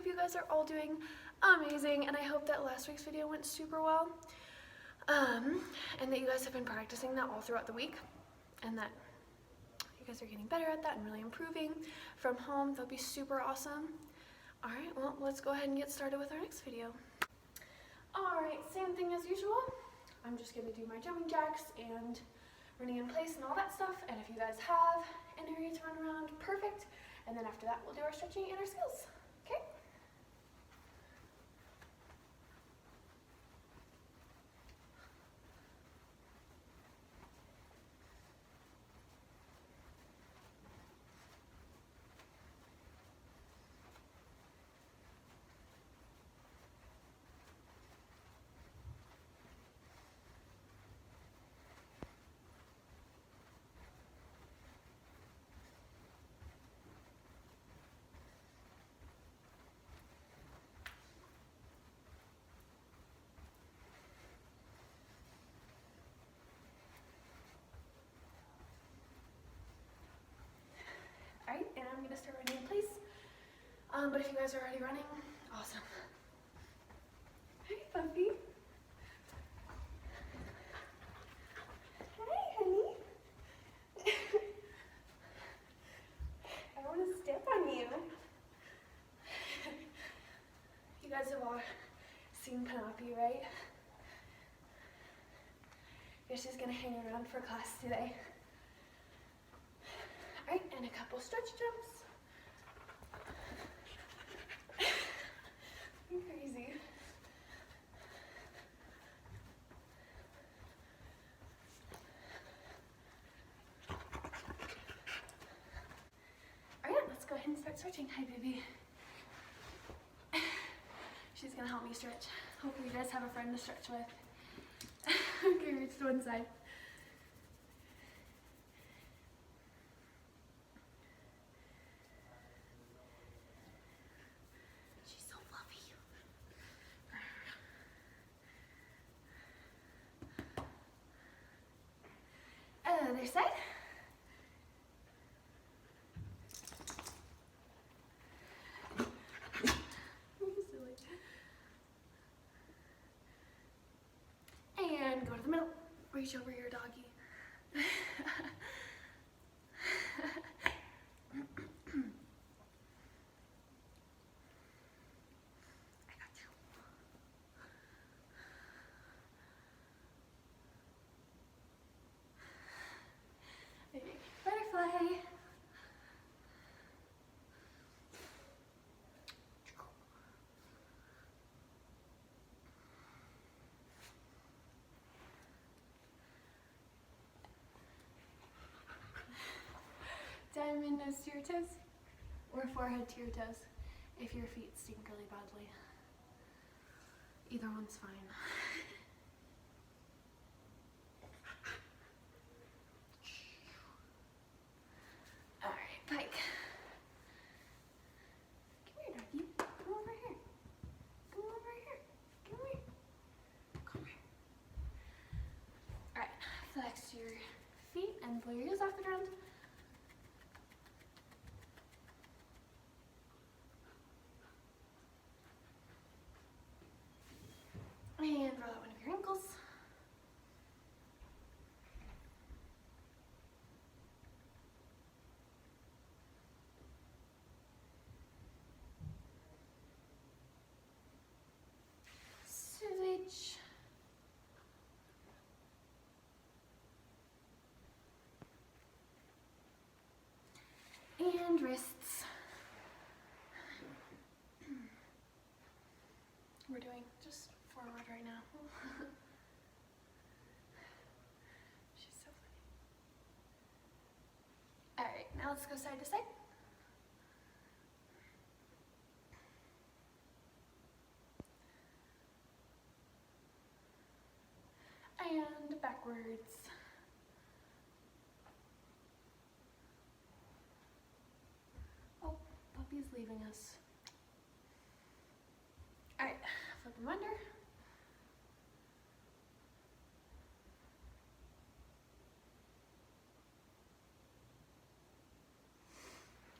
hope you guys are all doing amazing, and I hope that last week's video went super well, and that you guys have been practicing that all throughout the week, and that you guys are getting better at that and really improving from home. That would be super awesome. All right, well, let's go ahead and get started with our next video. All right, same thing as usual. I'm just gonna do my jumping jacks and running in place and all that stuff, and if you guys have an area to run around, perfect. And then after that, we'll do our stretching and our skills, okay? All right, and I'm gonna start running in place. But if you guys are already running, awesome. Hi, Puppy. Hi, honey. I want to step on you. You guys have all seen Penelope, right? Yeah, she's gonna hang around for class today. All right, and a couple stretch jumps. I'm crazy. All right, let's go ahead and start stretching. Hi, baby. She's gonna help me stretch. Hopefully you guys have a friend to stretch with. Okay, reach to one side. She's so fluffy. Other side. And go to the middle. Reach over your doggy. I got you. Butterfly. Diamond nose to your toes, or forehead to your toes, if your feet stink really badly. Either one's fine. All right, pike. Come here, doggy. Come over here. Come over here. Come here. Come here. All right, flex your feet and pull your heels off the ground. And roll out one of your ankles. Switch. And wrists. We're doing just forward right now. She's so funny. All right, now let's go side to side. And backwards. Oh, puppy's leaving us. All right, flip them under.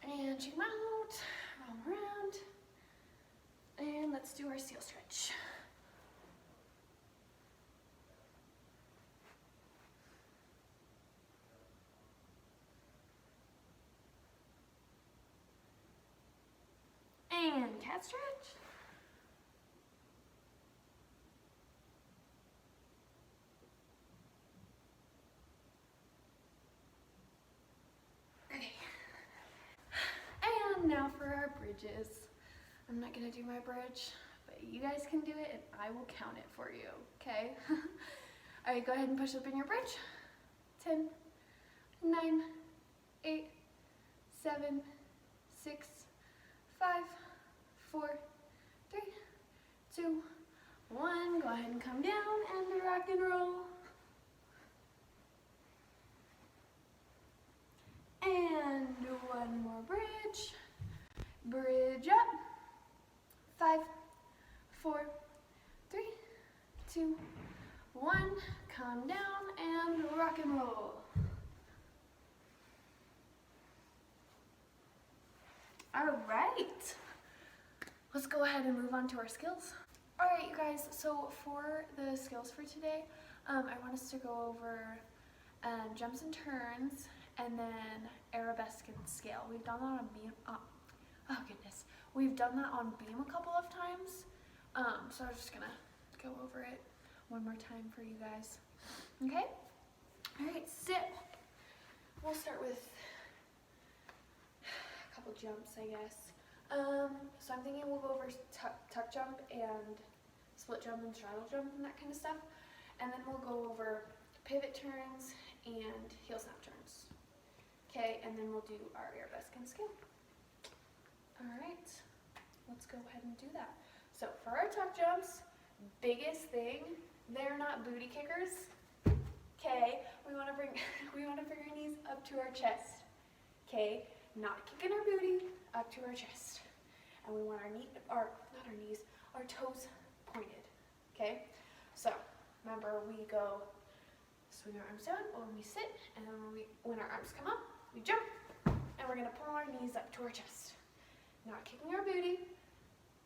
And check them out, roll them around. cat stretch. Okay. And now for our bridges. I'm not gonna do my bridge, but you guys can do it and I will count it for you, okay? All right, go ahead and push up in your bridge. 10, 9, 8, 7, 6, 5, 4, 3, 2, 1. Go ahead and come down and rock and roll. And one more bridge. Bridge up. 5, 4, 3, 2, 1. Calm down and rock and roll. All right. Let's go ahead and move on to our skills. All right, you guys. So for the skills for today, I want us to go over jumps and turns, and then arabesque and scale. We've done that on beam. Oh goodness. We've done that on beam a couple of times, so I'm just gonna go over it one more time for you guys. Okay? All right, sit. We'll start with a couple jumps, I guess. So I'm thinking we'll go over tuck jump and split jump and straddle jump and that kind of stuff, and then we'll go over pivot turns and heel snap turns. Okay, and then we'll do our arabesque and scale. All right, let's go ahead and do that. So for our tuck jumps, biggest thing, they're not booty kickers. Okay, we want to bring our knees up to our chest. Okay, not kicking our booty, up to our chest, and we want our toes pointed. Okay, so remember we go swing our arms down when we sit, and then when our arms come up, we jump, and we're gonna pull our knees up to our chest. Not kicking our booty,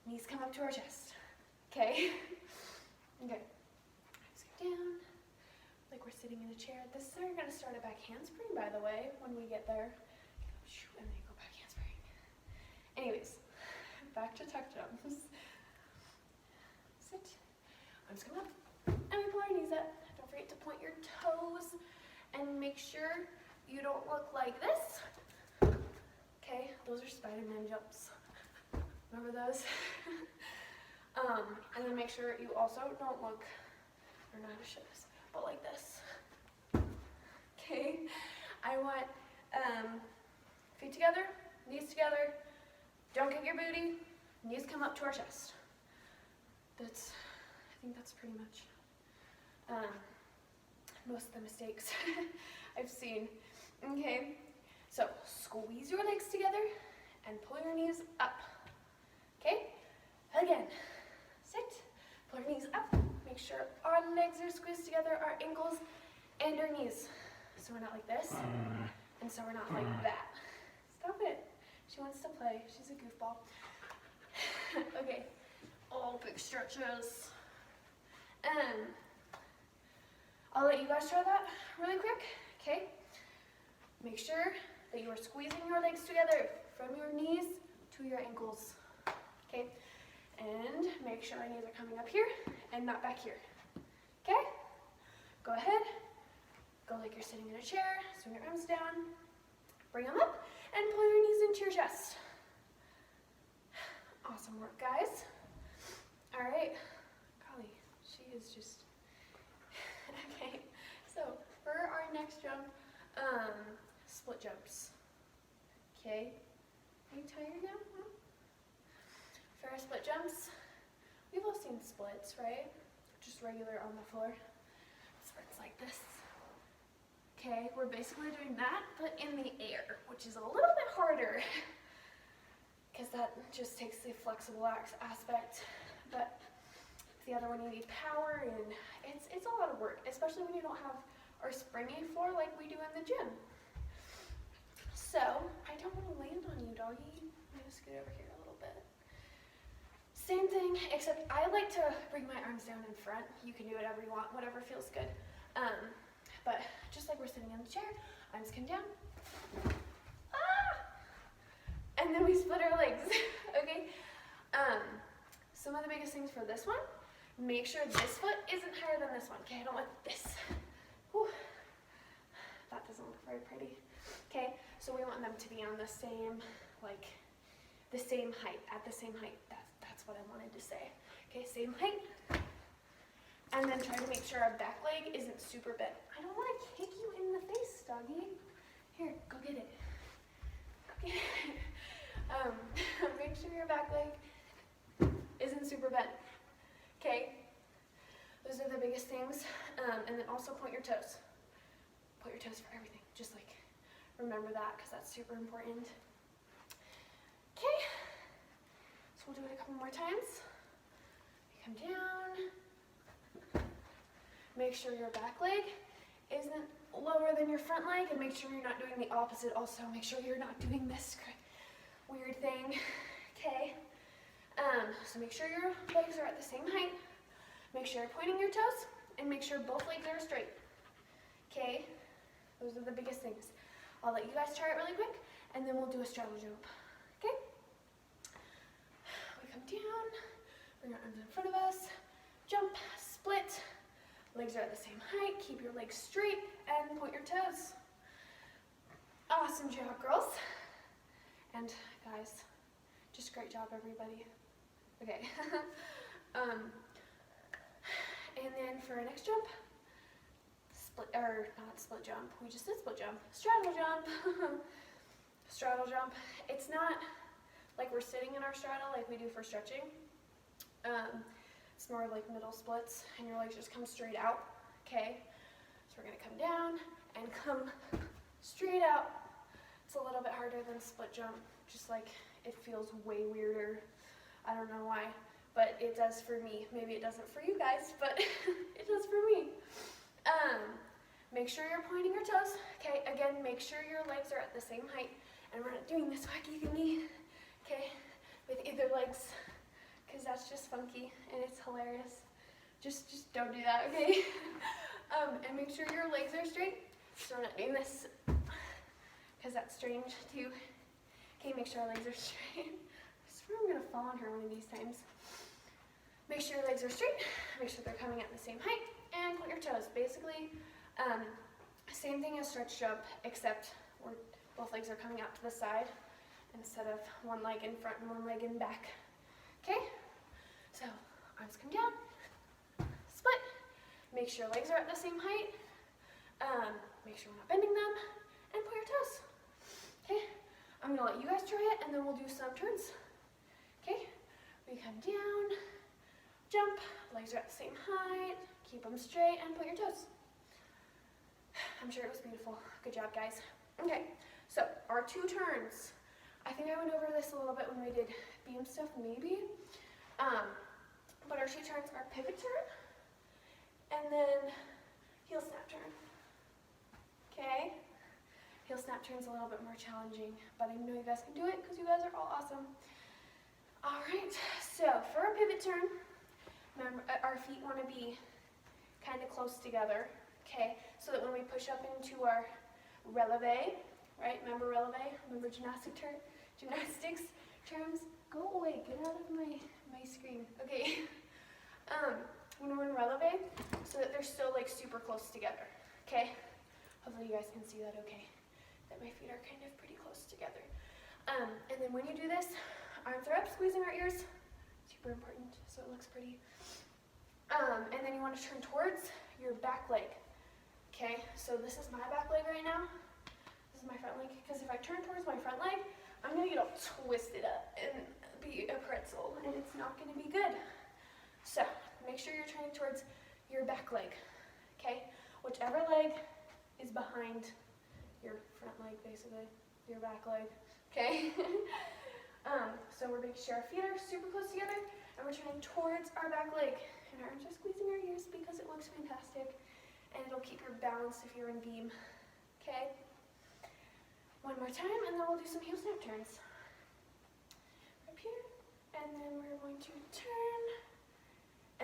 knees come up to our chest. Okay? Okay. Arms go down, like we're sitting in a chair. This is how you're gonna start a back handspring, by the way, when we get there. And then you go back handspring. Anyways, back to tuck jumps. Sit, arms come up, and we pull our knees up. Don't forget to point your toes, and make sure you don't look like this. Okay, those are Spider-Man jumps. Remember those? And then make sure you also don't look, or not to show this, but like this. Okay, I want feet together, knees together, don't kick your booty, knees come up to our chest. I think that's pretty much most of the mistakes I've seen. Okay, so squeeze your legs together and pull your knees up. Okay, again, sit, pull your knees up, make sure our legs are squeezed together, our ankles and our knees. So we're not like this, and so we're not like that. Stop it, she wants to play, she's a goofball. Okay, all big stretches. I'll let you guys try that really quick, okay? Make sure that you are squeezing your legs together from your knees to your ankles, okay? And make sure our knees are coming up here and not back here, okay? Go ahead, go like you're sitting in a chair, swing your arms down, bring them up, and pull your knees into your chest. Awesome work, guys. All right, golly, she is just, okay. So for our next jump, split jumps. Okay, are you tired now? For our split jumps, we've all seen splits, right? Just regular on the floor. Splits like this. Okay, we're basically doing that, but in the air, which is a little bit harder because that just takes the flexible aspect. But the other one, you need power, and it's a lot of work, especially when you don't have our springy floor like we do in the gym. So I don't want to land on you, doggy. I'm gonna scoot over here a little bit. Same thing, except I like to bring my arms down in front. You can do whatever you want, whatever feels good. But just like we're sitting in the chair, arms come down. Ah! And then we split our legs, okay? for this one, make sure this foot isn't higher than this one. Okay, I don't want this. Whew. That doesn't look very pretty. Okay, so we want them to be on the same, like, the same height, at the same height. That's what I wanted to say. Okay, same height. And then try to make sure our back leg isn't super bent. I don't want to kick you in the face, doggy. Here, go get it. Go get it. Make sure your back leg isn't super bent. Okay, those are the biggest things. And then also point your toes. Point your toes for everything. Just like remember that, because that's super important. Okay, so we'll do it a couple more times. Come down. Make sure your back leg isn't lower than your front leg, and make sure you're not doing the opposite also. Make sure you're not doing this weird thing. Okay, so make sure your legs are at the same height. Make sure you're pointing your toes, and make sure both legs are straight. Okay, those are the biggest things. I'll let you guys try it really quick, and then we'll do a straddle jump. Okay, we come down, bring our arms in front of us, jump, split, legs are at the same height, keep your legs straight, and point your toes. Awesome job, girls. And guys, just great job, everybody. Okay. And then for our next jump, split, or not split jump, we just did split jump, straddle jump. Straddle jump. It's not like we're sitting in our straddle like we do for stretching. It's more like middle splits, and your legs just come straight out. Okay, so we're gonna come down and come straight out. It's a little bit harder than split jump, just like it feels way weirder. I don't know why, but it does for me. Maybe it doesn't for you guys, but it does for me. Make sure you're pointing your toes. Okay, again, make sure your legs are at the same height, and we're not doing this wacky thingy, okay, with either legs, because that's just funky and it's hilarious. Just don't do that, okay? And make sure your legs are straight, so we're not doing this, because that's strange too. Okay, make sure our legs are straight. I swear I'm gonna fall on her one of these times. Make sure your legs are straight, make sure they're coming at the same height, and point your toes. Basically, same thing as stretch jump, except both legs are coming out to the side instead of one leg in front and one leg in back. Okay, so arms come down, split, make sure your legs are at the same height, make sure we're not bending them, and point your toes. Okay, I'm gonna let you guys try it, and then we'll do some turns. Okay, we come down, jump, legs are at the same height, keep them straight, and point your toes. I'm sure it was beautiful. Good job, guys. Okay, so our 2 turns. I think I went over this a little bit when we did beam stuff, maybe. But our 2 turns are pivot turn, and then heel snap turn. Okay? Heel snap turn's a little bit more challenging, but I know you guys can do it because you guys are all awesome. All right, so for our pivot turn, remember, our feet want to be kind of close together, okay? So that when we push up into our releve, right? Remember releve? Remember gymnastics terms? Go away, get out of my screen. Okay. When we're in releve, so that they're still like super close together, okay? Hopefully you guys can see that okay, that my feet are kind of pretty close together. And then when you do this, arms are up, squeezing our ears, super important, so it looks pretty. And then you want to turn towards your back leg, okay? So this is my back leg right now. This is my front leg, because if I turn towards my front leg, I'm going to get all twisted up and be a pretzel, and it's not going to be good. So make sure you're turning towards your back leg, okay? Whichever leg is behind your front leg, basically, your back leg, okay? So we're making sure our feet are super close together, and we're turning towards our back leg. And our arms are squeezing our ears because it looks fantastic, and it'll keep your balance if you're in beam, okay? One more time, and then we'll do some heel snap turns. Up here, and then we're going to turn.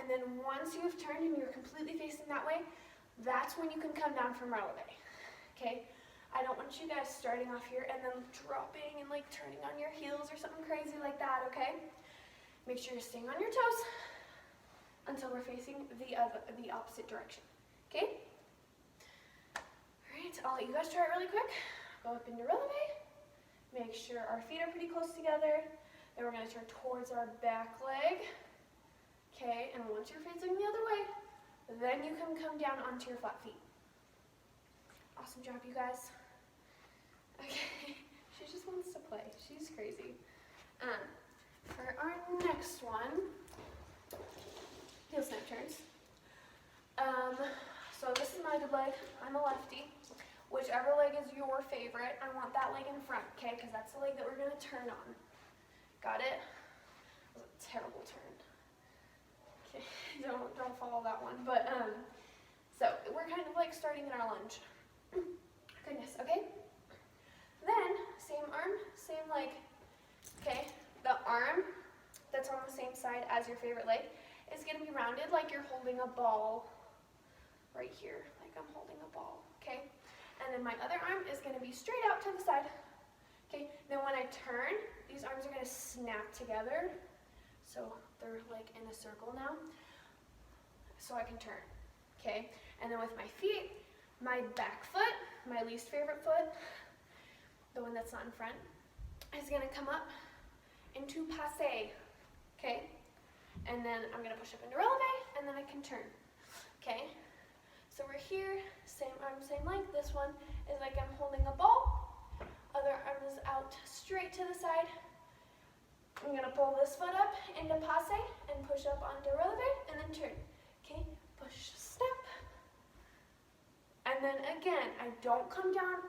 And then once you've turned and you're completely facing that way, that's when you can come down from releve, okay? I don't want you guys starting off here and then dropping and like turning on your heels or something crazy like that, okay? Make sure you're staying on your toes. until we're facing the opposite direction. Okay? Alright, I'll let you guys try it really quick. Go up into releve. Make sure our feet are pretty close together. Then we're going to turn towards our back leg. Okay, and once you're facing the other way, then you can come down onto your flat feet. Awesome job, you guys. Okay, she just wants to play. She's crazy. For our next one, heel snap turns. So this is my good leg. I'm a lefty. Whichever leg is your favorite, I want that leg in front, okay? Because that's the leg that we're going to turn on. Got it? That was a terrible turn. Okay, don't follow that one. But, so we're kind of like starting in our lunge. Goodness, okay? Then, same arm, same leg. Okay, the arm that's on the same side as your favorite leg is going to be rounded like you're holding a ball right here, like I'm holding a ball, okay? And then my other arm is going to be straight out to the side, okay? Then when I turn, these arms are going to snap together, so they're like in a circle now, so I can turn, okay? And then with my feet, my back foot, my least favorite foot, the one that's not in front, is going to come up into passe, okay? And then I'm going to push up into releve, and then I can turn, okay? So we're here, same arm, same leg. This one is like I'm holding a ball. Other arm is out straight to the side. I'm going to pull this foot up into passe and push up onto releve, and then turn, okay? Push, step. And then again, I don't come down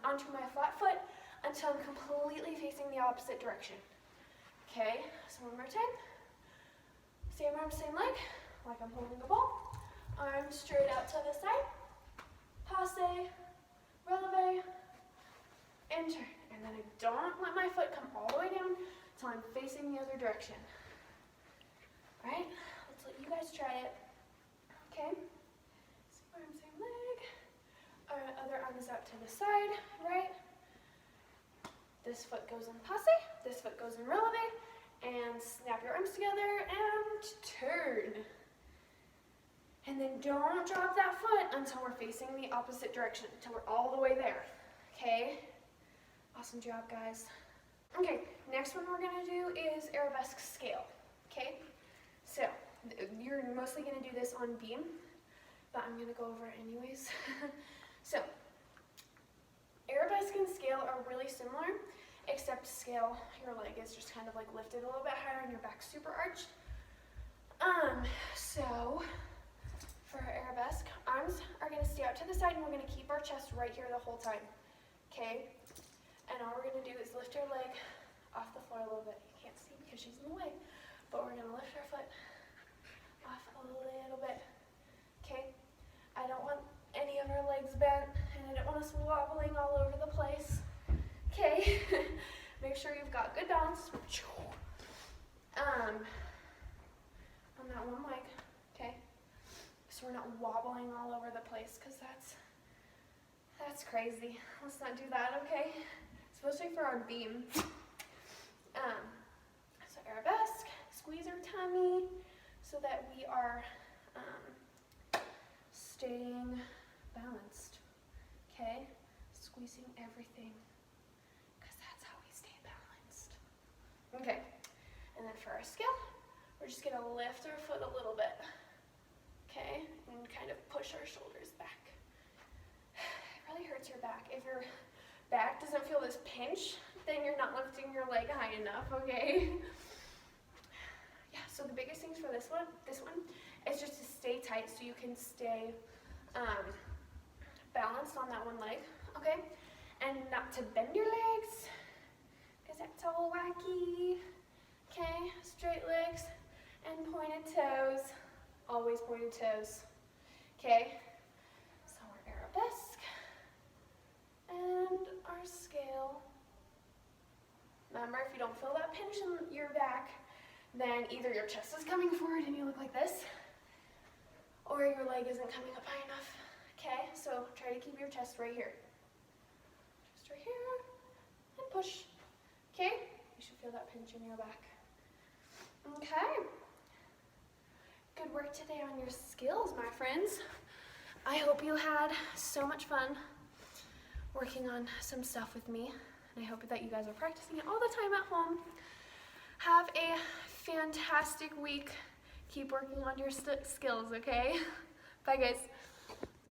onto my flat foot until I'm completely facing the opposite direction. Okay, so one more time. Same arm, same leg, like I'm holding a ball. Arm straight out to the side. Passe, releve, and turn. And then I don't let my foot come all the way down until I'm facing the other direction. Alright, let's let you guys try it. Okay, same arm, same leg. Our other arm is out to the side, right? This foot goes in passe, this foot goes in releve, and snap your arms together and turn. And then don't drop that foot until we're facing the opposite direction, until we're all the way there, okay? Awesome job, guys. Okay, next one we're gonna do is arabesque scale, okay? So, you're mostly gonna do this on beam, but I'm gonna go over it anyways. So, arabesque and scale are really similar, except scale, your leg is just kind of like lifted a little bit higher and your back's super arched. So, for our arabesque, arms are going to stay out to the side and we're going to keep our chest right here the whole time, okay? And all we're going to do is lift our leg off the floor a little bit. You can't see because she's in the way, but we're going to lift our foot off a little bit, okay? I don't want any of our legs bent, and I don't want us wobbling all over the place. Okay, make sure you've got good balance. On that one leg, okay? So we're not wobbling all over the place, because that's crazy. Let's not do that, okay? Especially for our beam. So arabesque, squeeze our tummy so that we are staying balanced, okay? Squeezing everything, because that's how we stay balanced. Okay, and then for our scale, we're just gonna lift our foot a little bit, okay? And kind of push our shoulders back. It really hurts your back. If your back doesn't feel this pinch, then you're not lifting your leg high enough, okay? Yeah, so the biggest things for this one is just to stay tight so you can stay balanced on that one leg, okay? And not to bend your legs, because that's all wacky, okay? Straight legs and pointed toes, always pointed toes, okay? So we're arabesque, and our scale. Remember, if you don't feel that pinch in your back, then either your chest is coming forward and you look like this, or your leg isn't coming up high enough, okay? So try to keep your chest right here. Just right here, and push, okay? You should feel that pinch in your back. Okay, good work today on your skills, my friends. I hope you had so much fun working on some stuff with me, and I hope that you guys are practicing it all the time at home. Have a fantastic week. Keep working on your skills, okay? Bye, guys.